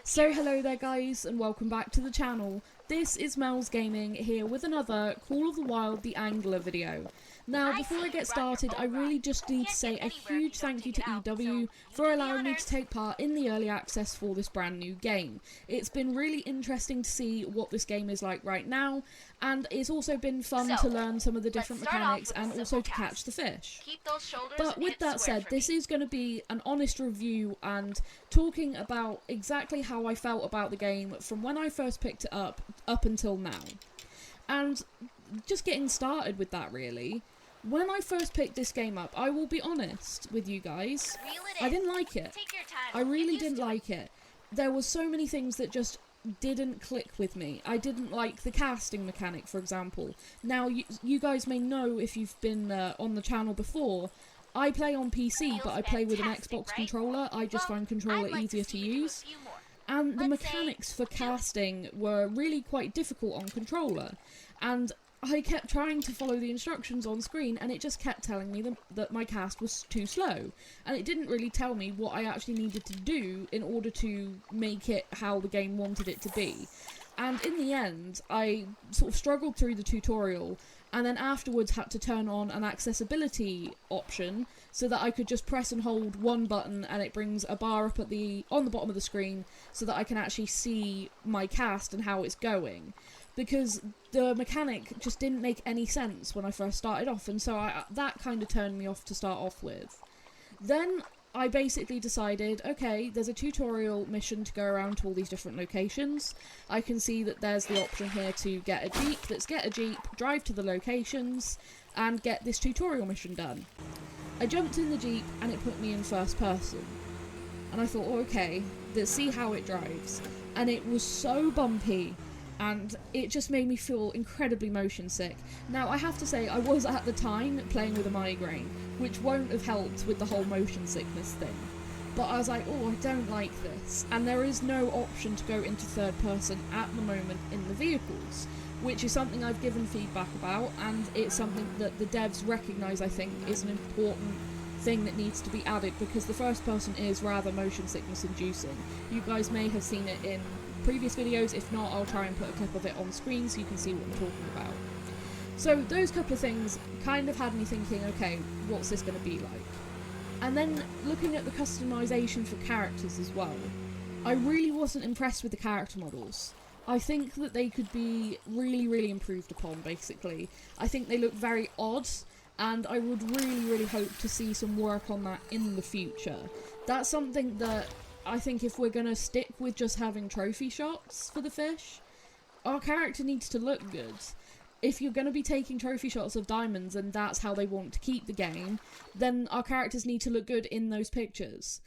So hello there guys and welcome back to the channel. This is Mel's Gaming here with another Call of the Wild the Angler video. Now before I get started I really just need to say a huge thank you to EW for allowing me to take part in the early access for this brand new game. It's been really interesting to see what this game is like right now, and it's also been fun to learn some of the different mechanics and also to catch the fish. But with that said, this is going to be an honest review and talking about exactly how I felt about the game from when I first picked it up until now. And just getting started with that really, when I first picked this game up, I will be honest with you guys, I didn't like it. I really didn't like it. There were so many things that just didn't click with me. I didn't like the casting mechanic, for example. Now, you guys may know if you've been on the channel before, I play on PC, but I play with an Xbox controller. I just find controller easier to use. And the mechanics for casting were really quite difficult on controller. And I kept trying to follow the instructions on screen and it just kept telling me that my cast was too slow. And it didn't really tell me what I actually needed to do in order to make it how the game wanted it to be. And in the end, I sort of struggled through the tutorial and then afterwards had to turn on an accessibility option so that I could just press and hold one button and it brings a bar up on the bottom of the screen so that I can actually see my cast and how it's going. Because the mechanic just didn't make any sense when I first started off, and so that kind of turned me off to start off with. Then I basically decided, okay, there's a tutorial mission to go around to all these different locations. I can see that there's the option here to get a Jeep. Let's get a Jeep, drive to the locations, and get this tutorial mission done. I jumped in the Jeep and it put me in first person. And I thought, oh, okay, let's see how it drives. And it was so bumpy, and it just made me feel incredibly motion sick. Now, I have to say, I was at the time playing with a migraine, which won't have helped with the whole motion sickness thing. But I was like, oh, I don't like this. And there is no option to go into third person at the moment in the vehicles, which is something I've given feedback about, and it's something that the devs recognise, I think, is an important thing that needs to be added, because the first person is rather motion sickness inducing. You guys may have seen it in previous videos. If not, I'll try and put a clip of it on screen so you can see what I'm talking about. So those couple of things kind of had me thinking, okay, what's this going to be like? And then looking at the customization for characters as well, I really wasn't impressed with the character models. I think that they could be really improved upon, basically. I think they look very odd, and I would really hope to see some work on that in the future. That's something that I think if we're going to stick with just having trophy shots for the fish, our character needs to look good. If you're going to be taking trophy shots of diamonds and that's how they want to keep the game, then our characters need to look good in those pictures.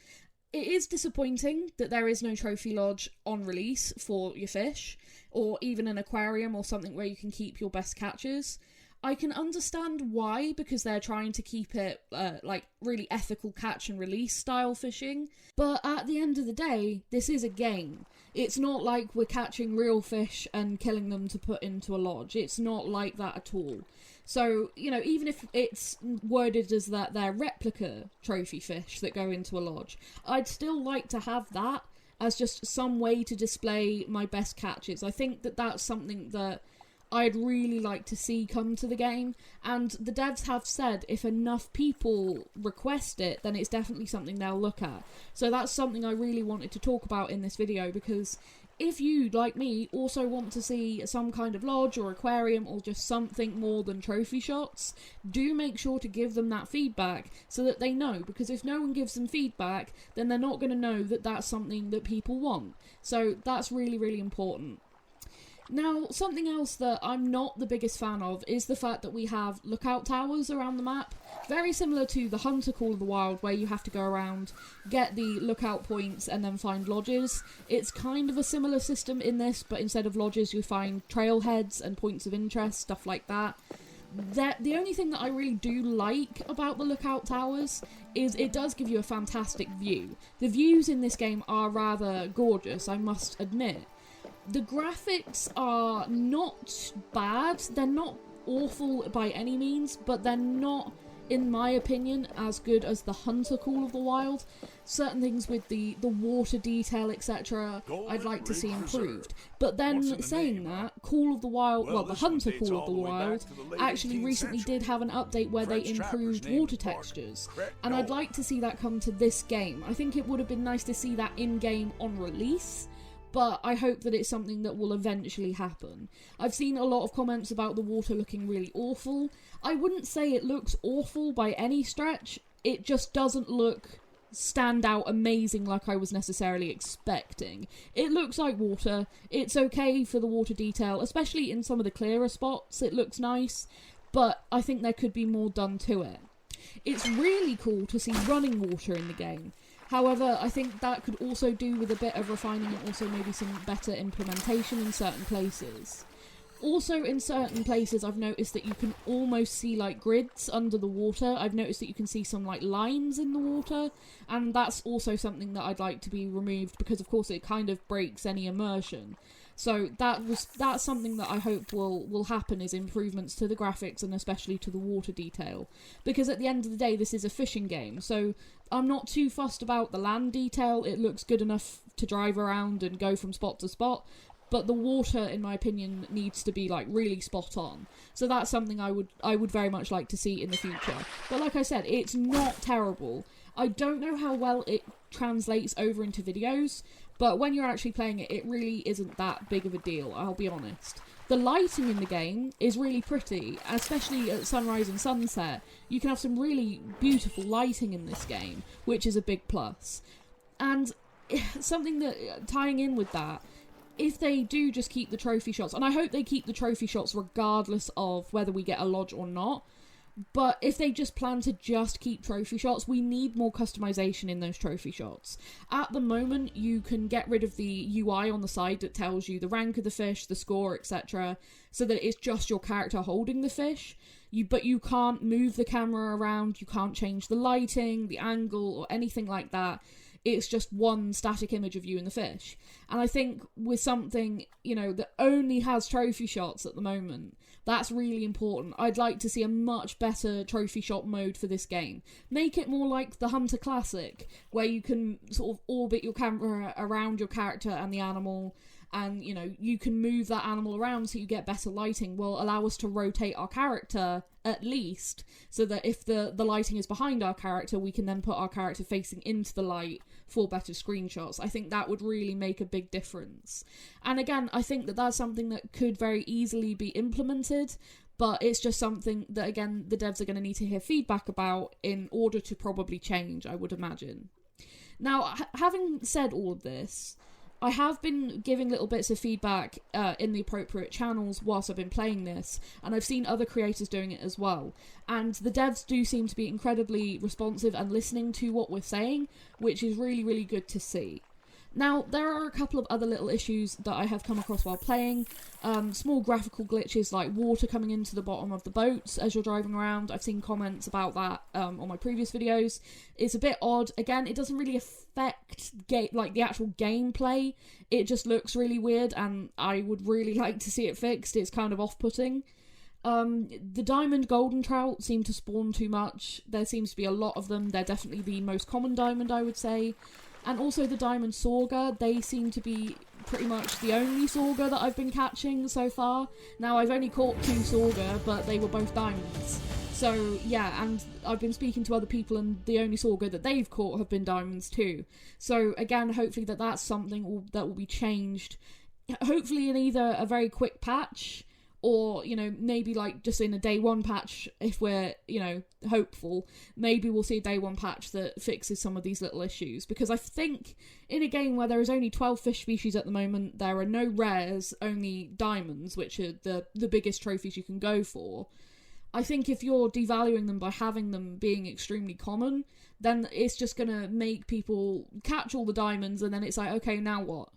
It is disappointing that there is no trophy lodge on release for your fish, or even an aquarium or something where you can keep your best catches. I can understand why, because they're trying to keep it like really ethical catch and release style fishing, but at the end of the day, this is a game. It's not like we're catching real fish and killing them to put into a lodge. It's not like that at all. So, you know, even if it's worded as that they're replica trophy fish that go into a lodge, I'd still like to have that as just some way to display my best catches. I think that that's something that I'd really like to see come to the game, and the devs have said if enough people request it, then it's definitely something they'll look at. So that's something I really wanted to talk about in this video, because if you, like me, also want to see some kind of lodge or aquarium or just something more than trophy shots, do make sure to give them that feedback so that they know, because if no one gives them feedback, then they're not going to know that that's something that people want. So that's really important. Now, something else that I'm not the biggest fan of is the fact that we have lookout towers around the map. Very similar to the Hunter Call of the Wild, where you have to go around, get the lookout points, and then find lodges. It's kind of a similar system in this, but instead of lodges, you find trailheads and points of interest, stuff like that. The only thing that I really do like about the lookout towers is it does give you a fantastic view. The views in this game are rather gorgeous, I must admit. The graphics are not bad, they're not awful by any means, but they're not in my opinion, as good as the Hunter Call of the Wild. Certain things with the water detail, etc., I'd like to see improved. But then, saying that, Call of the Wild, well, the Hunter Call of the Wild, actually recently did have an update where they improved water textures. And I'd like to see that come to this game. I think it would have been nice to see that in-game on release, but I hope that it's something that will eventually happen. I've seen a lot of comments about the water looking really awful. I wouldn't say it looks awful by any stretch, it just doesn't look stand out amazing like I was necessarily expecting. It looks like water, it's okay for the water detail, especially in some of the clearer spots, it looks nice, but I think there could be more done to it. It's really cool to see running water in the game. However, I think that could also do with a bit of refining and also maybe some better implementation in certain places. Also, in certain places, I've noticed that you can almost see, like, grids under the water. I've noticed that you can see some, like, lines in the water, and that's also something that I'd like to be removed, because, of course, it kind of breaks any immersion. So that's something that I hope will happen, is improvements to the graphics and especially to the water detail. Because at the end of the day, this is a fishing game, so I'm not too fussed about the land detail. It looks good enough to drive around and go from spot to spot, but the water, in my opinion, needs to be, like, really spot on. So that's something I would very much like to see in the future. But like I said, it's not terrible. I don't know how well it translates over into videos, but when you're actually playing it, it really isn't that big of a deal, I'll be honest. The lighting in the game is really pretty, especially at sunrise and sunset. You can have some really beautiful lighting in this game, which is a big plus. And something that, tying in with that, if they do just keep the trophy shots, and I hope they keep the trophy shots regardless of whether we get a lodge or not, but if they just plan to just keep trophy shots, we need more customization in those trophy shots. At the moment, you can get rid of the UI on the side that tells you the rank of the fish, the score, etc., so that it's just your character holding the fish. But you can't move the camera around, you can't change the lighting, the angle, or anything like that. It's just one static image of you and the fish. And I think with something, you know, that only has trophy shots at the moment, that's really important. I'd like to see a much better trophy shot mode for this game. Make it more like the Hunter Classic, where you can sort of orbit your camera around your character and the animal, and, you know, you can move that animal around so you get better lighting. Will allow us to rotate our character, at least, so that if the lighting is behind our character, we can then put our character facing into the light for better screenshots. I think that would really make a big difference. And again, I think that that's something that could very easily be implemented, but it's just something that, again, the devs are going to need to hear feedback about in order to probably change, I would imagine. Now, having said all of this, I have been giving little bits of feedback in the appropriate channels whilst I've been playing this, and I've seen other creators doing it as well. And the devs do seem to be incredibly responsive and listening to what we're saying, which is really, really good to see. Now, there are a couple of other little issues that I have come across while playing. Small graphical glitches like water coming into the bottom of the boats as you're driving around. I've seen comments about that on my previous videos. It's a bit odd. Again, it doesn't really affect like the actual gameplay. It just looks really weird, and I would really like to see it fixed. It's kind of off-putting. The diamond golden trout seem to spawn too much. There seems to be a lot of them. They're definitely the most common diamond, I would say. And also the diamond sauger, they seem to be pretty much the only sauger that I've been catching so far. Now, I've only caught 2 sauger, but they were both diamonds. So, yeah, and I've been speaking to other people, and the only sauger that they've caught have been diamonds too. So, again, hopefully that's something that will be changed. Hopefully in either a very quick patch, or, you know, maybe like just in a day 1 patch, if we're, you know, hopeful. Maybe we'll see a day 1 patch that fixes some of these little issues. Because I think in a game where there is only 12 fish species at the moment, there are no rares, only diamonds, which are the biggest trophies you can go for. I think if you're devaluing them by having them being extremely common, then it's just going to make people catch all the diamonds, and then it's like, okay, now what?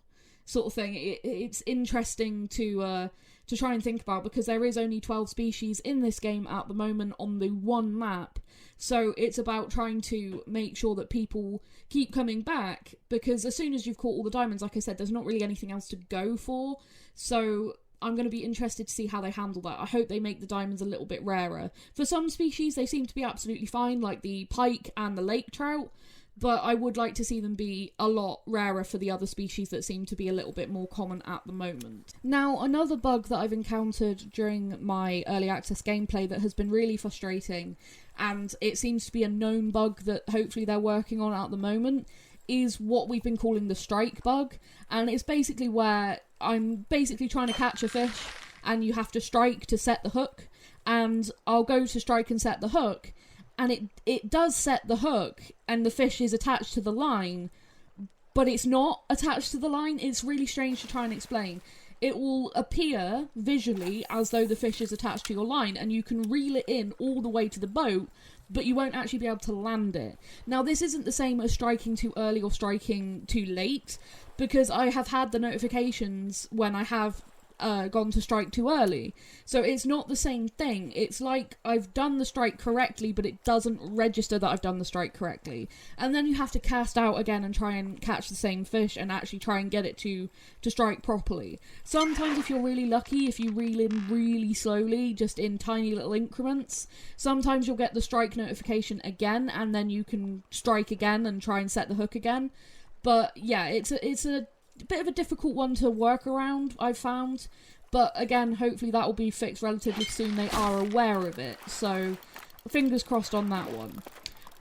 Sort of thing. It's interesting to try and think about, because there is only 12 species in this game at the moment on the one map. So it's about trying to make sure that people keep coming back, because as soon as you've caught all the diamonds, like I said, there's not really anything else to go for. So I'm going to be interested to see how they handle that. I hope they make the diamonds a little bit rarer. For some species, they seem to be absolutely fine, like the pike and the lake trout, but I would like to see them be a lot rarer for the other species that seem to be a little bit more common at the moment. Now, another bug that I've encountered during my early access gameplay that has been really frustrating, and it seems to be a known bug that hopefully they're working on at the moment, is what we've been calling the strike bug. And it's basically where I'm basically trying to catch a fish and you have to strike to set the hook, and I'll go to strike and set the hook, and it does set the hook and the fish is attached to the line, but it's not attached to the line. It's really strange to try and explain. It will appear visually as though the fish is attached to your line, and you can reel it in all the way to the boat, but you won't actually be able to land it. Now, this isn't the same as striking too early or striking too late, because I have had the notifications when I have gone to strike too early. So it's not the same thing. It's like I've done the strike correctly, but it doesn't register that I've done the strike correctly. And then you have to cast out again and try and catch the same fish and actually try and get it to strike properly. Sometimes if you're really lucky, if you reel in really slowly, just in tiny little increments, sometimes you'll get the strike notification again, and then you can strike again and try and set the hook again. But yeah, it's a bit of a difficult one to work around, I've found, but again, hopefully that will be fixed relatively soon. They are aware of it, so fingers crossed on that one.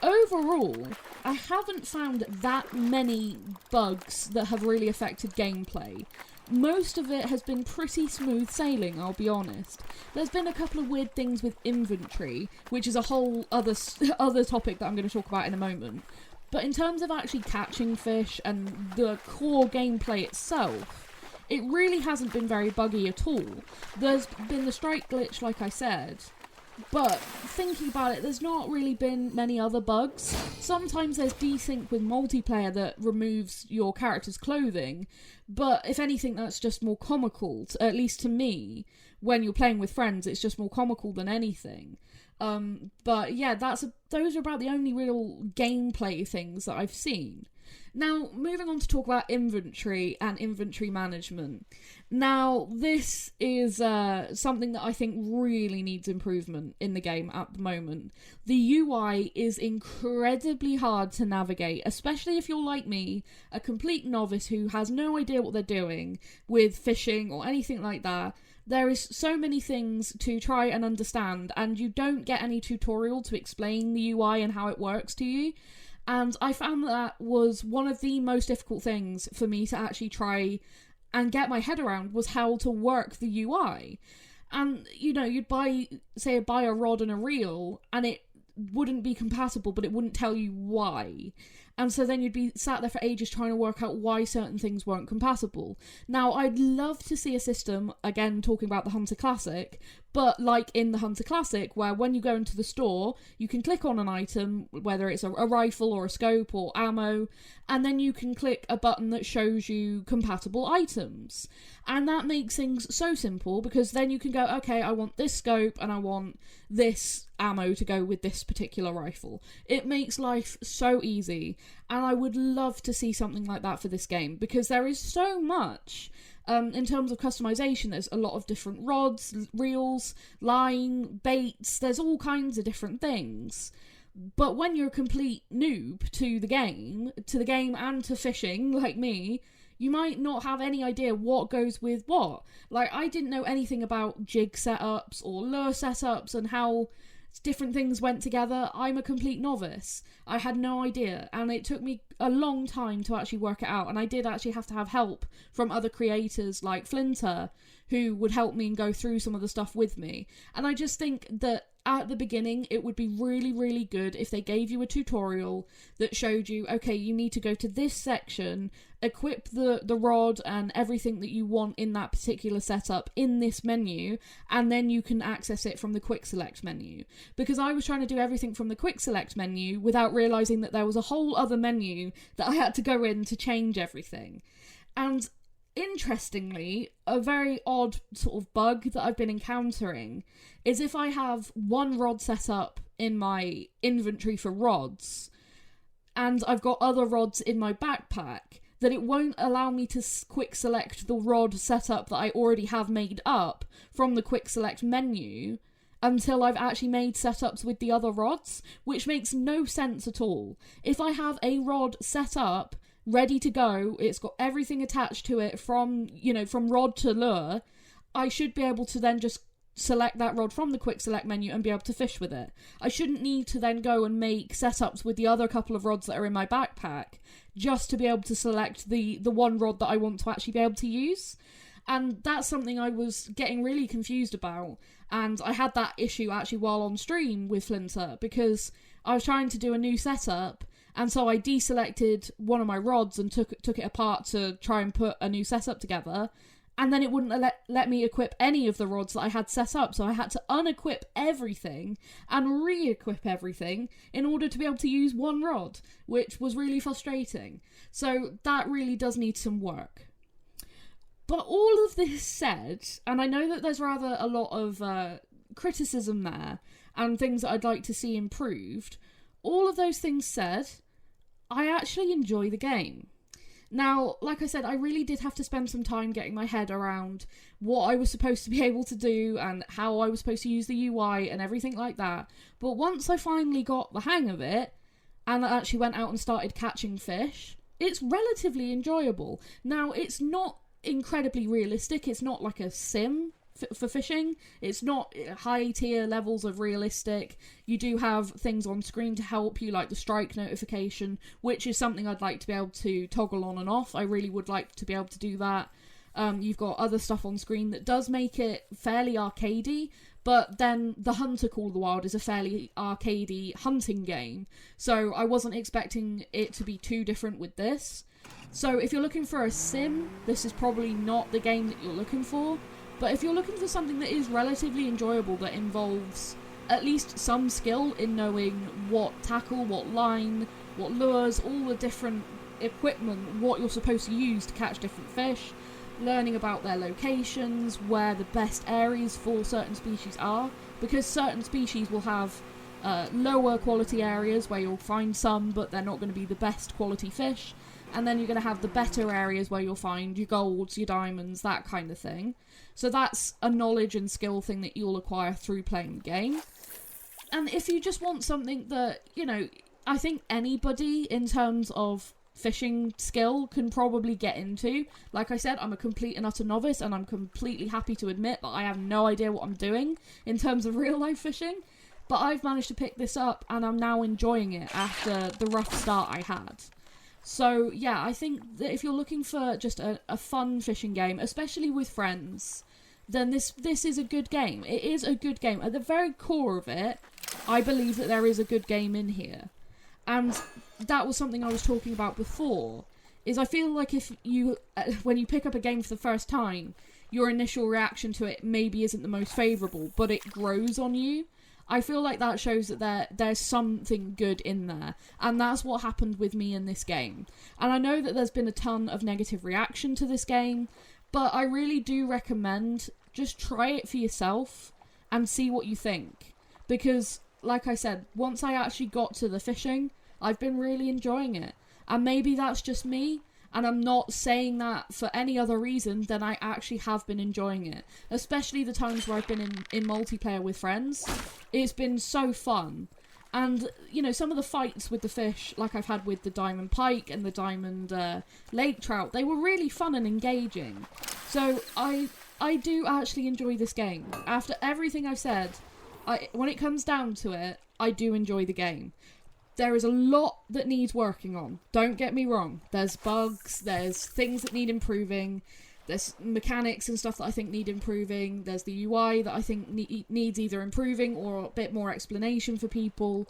Overall, I haven't found that many bugs that have really affected gameplay. Most of it has been pretty smooth sailing, I'll be honest. There's been a couple of weird things with inventory, which is a whole other topic that I'm going to talk about in a moment. But in terms of actually catching fish and the core gameplay itself, it really hasn't been very buggy at all. There's been the strike glitch, like I said, but thinking about it, there's not really been many other bugs. Sometimes there's desync with multiplayer that removes your character's clothing, but if anything, that's just more comical, at least to me. When you're playing with friends, it's just more comical than anything. But yeah, those are about the only real gameplay things that I've seen. Now, moving on to talk about inventory and inventory management. Now, this is something that I think really needs improvement in the game at the moment. The UI is incredibly hard to navigate, especially if you're like me, a complete novice who has no idea what they're doing with fishing or anything like that. There is so many things to try and understand, and you don't get any tutorial to explain the UI and how it works to you. And I found that was one of the most difficult things for me to actually try and get my head around, was how to work the UI. And, you know, you'd buy a rod and a reel, and it wouldn't be compatible, but it wouldn't tell you why. And so then you'd be sat there for ages trying to work out why certain things weren't compatible. Now, I'd love to see a system, again talking about the Hunter Classic, but like in the Hunter Classic, where when you go into the store, you can click on an item, whether it's a rifle or a scope or ammo, and then you can click a button that shows you compatible items. And that makes things so simple, because then you can go, okay, I want this scope and I want this ammo to go with this particular rifle. It makes life so easy, and I would love to see something like that for this game, because there is so much. In terms of customization, there's a lot of different rods, reels, line, baits, there's all kinds of different things. But when you're a complete noob to the game and to fishing, like me, you might not have any idea what goes with what. Like, I didn't know anything about jig setups or lure setups and how different things went together. I'm a complete novice. I had no idea, and it took me a long time to actually work it out, and I did actually have to have help from other creators like Flinter, who would help me and go through some of the stuff with me. And I just think that at the beginning, it would be really, really good if they gave you a tutorial that showed you, okay, you need to go to this section, equip the rod and everything that you want in that particular setup in this menu, and then you can access it from the quick select menu. Because I was trying to do everything from the quick select menu without realising that there was a whole other menu that I had to go in to change everything. And interestingly, a very odd sort of bug that I've been encountering is if I have one rod set up in my inventory for rods, and I've got other rods in my backpack, that it won't allow me to quick select the rod setup that I already have made up from the quick select menu until I've actually made setups with the other rods, which makes no sense at all. If I have a rod set up, ready to go, it's got everything attached to it from rod to lure, I should be able to then just select that rod from the quick select menu and be able to fish with it. I shouldn't need to then go and make setups with the other couple of rods that are in my backpack just to be able to select the one rod that I want to actually be able to use. And that's something I was getting really confused about, and I had that issue actually while on stream with Flinter, because I was trying to do a new setup, and so I deselected one of my rods and took it apart to try and put a new setup together, and then it wouldn't let me equip any of the rods that I had set up, so I had to unequip everything and re-equip everything in order to be able to use one rod, which was really frustrating. So that really does need some work. But all of this said, and I know that there's rather a lot of criticism there and things that I'd like to see improved, all of those things said, I actually enjoy the game. Now, like I said, I really did have to spend some time getting my head around what I was supposed to be able to do and how I was supposed to use the UI and everything like that. But once I finally got the hang of it, and I actually went out and started catching fish, it's relatively enjoyable. Now, it's not incredibly realistic. It's not like a sim for fishing. It's not high tier levels of realistic. You do have things on screen to help you, like the strike notification, which is something I'd like to be able to toggle on and off. I really would like to be able to do that. You've got other stuff on screen that does make it fairly arcadey, but then The Hunter Call of the Wild is a fairly arcadey hunting game, so I wasn't expecting it to be too different with this. So if you're looking for a sim, this is probably not the game that you're looking for. But if you're looking for something that is relatively enjoyable, that involves at least some skill in knowing what tackle, what line, what lures, all the different equipment, what you're supposed to use to catch different fish, learning about their locations, where the best areas for certain species are, because certain species will have lower quality areas where you'll find some, but they're not going to be the best quality fish. And then you're going to have the better areas where you'll find your golds, your diamonds, that kind of thing. So that's a knowledge and skill thing that you'll acquire through playing the game. And if you just want something that, I think anybody in terms of fishing skill can probably get into. Like I said, I'm a complete and utter novice, and I'm completely happy to admit that I have no idea what I'm doing in terms of real life fishing. But I've managed to pick this up, and I'm now enjoying it after the rough start I had. So, yeah, I think that if you're looking for just a fun fishing game, especially with friends, then this is a good game. It is a good game. At the very core of it, I believe that there is a good game in here. And that was something I was talking about before, is I feel like if you, when you pick up a game for the first time, your initial reaction to it maybe isn't the most favourable, but it grows on you. I feel like that shows that there's something good in there, and that's what happened with me in this game. And I know that there's been a ton of negative reaction to this game, but I really do recommend just try it for yourself and see what you think. Because, like I said, once I actually got to the fishing, I've been really enjoying it. And maybe that's just me, and I'm not saying that for any other reason than I actually have been enjoying it. Especially the times where I've been in multiplayer with friends. It's been so fun. And, some of the fights with the fish, like I've had with the diamond pike and the diamond lake trout, they were really fun and engaging. So I do actually enjoy this game. After everything I've said, when it comes down to it, I do enjoy the game. There is a lot that needs working on. Don't get me wrong. There's bugs, there's things that need improving, there's mechanics and stuff that I think need improving, there's the UI that I think needs either improving or a bit more explanation for people.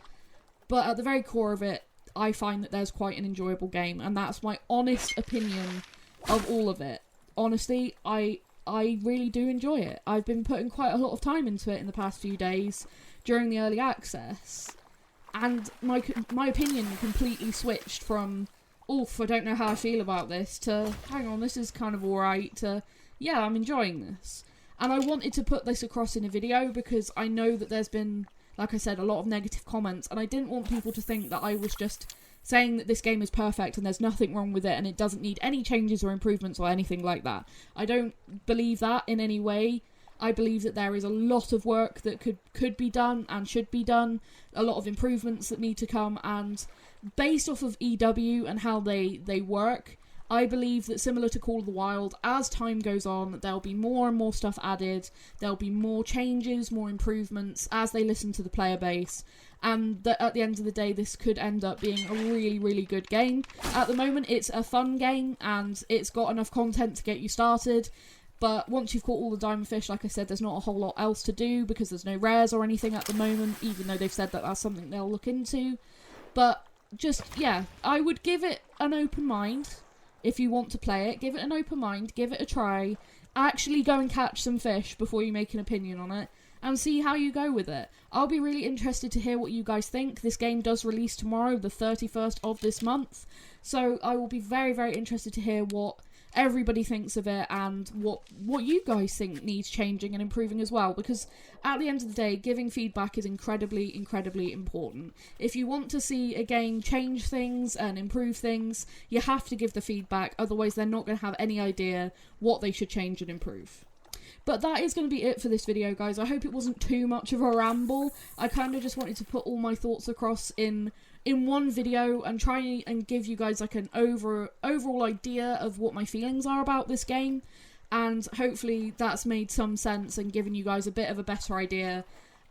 But at the very core of it, I find that there's quite an enjoyable game, and that's my honest opinion of all of it. Honestly, I really do enjoy it. I've been putting quite a lot of time into it in the past few days during the early access. And my opinion completely switched from, oof, I don't know how I feel about this, to, hang on, this is kind of alright, to, yeah, I'm enjoying this. And I wanted to put this across in a video because I know that there's been, like I said, a lot of negative comments, and I didn't want people to think that I was just saying that this game is perfect and there's nothing wrong with it and it doesn't need any changes or improvements or anything like that. I don't believe that in any way. I believe that there is a lot of work that could be done and should be done, a lot of improvements that need to come, and based off of EW and how they work, I believe that similar to Call of the Wild, as time goes on, there'll be more and more stuff added, there'll be more changes, more improvements as they listen to the player base, and that at the end of the day this could end up being a really, really good game. At the moment it's a fun game and it's got enough content to get you started, but once you've caught all the diamond fish, like I said, there's not a whole lot else to do because there's no rares or anything at the moment, even though they've said that that's something they'll look into. But just, yeah, I would give it an open mind. If you want to play it, give it an open mind, give it a try, actually go and catch some fish before you make an opinion on it, and see how you go with it. I'll be really interested to hear what you guys think. This game does release tomorrow, the 31st of this month, so I will be very, very interested to hear what everybody thinks of it and what you guys think needs changing and improving as well, because at the end of the day, giving feedback is incredibly, incredibly important. If you want to see a game change things and improve things, you have to give the feedback, otherwise they're not going to have any idea what they should change and improve. But that is going to be it for this video, guys. I hope it wasn't too much of a ramble. I kind of just wanted to put all my thoughts across in one video and try and give you guys like an overall idea of what my feelings are about this game, and hopefully that's made some sense and given you guys a bit of a better idea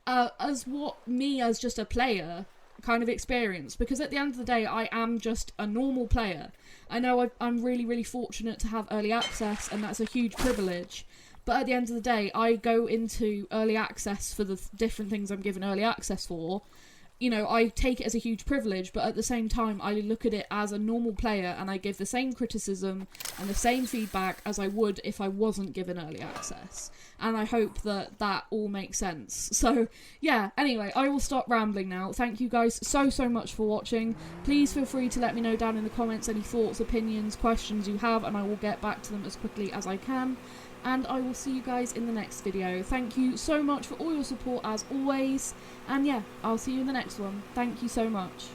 as what me as just a player kind of experience, because at the end of the day I am just a normal player. I know I'm really, really fortunate to have early access and that's a huge privilege, but at the end of the day I go into early access for the different things I'm given early access for. You know, I take it as a huge privilege, but at the same time, I look at it as a normal player and I give the same criticism and the same feedback as I would if I wasn't given early access. And I hope that that all makes sense. So, yeah, anyway, I will stop rambling now. Thank you guys so much for watching. Please feel free to let me know down in the comments any thoughts, opinions, questions you have, and I will get back to them as quickly as I can. And I will see you guys in the next video. Thank you so much for all your support as always. And yeah, I'll see you in the next one. Thank you so much.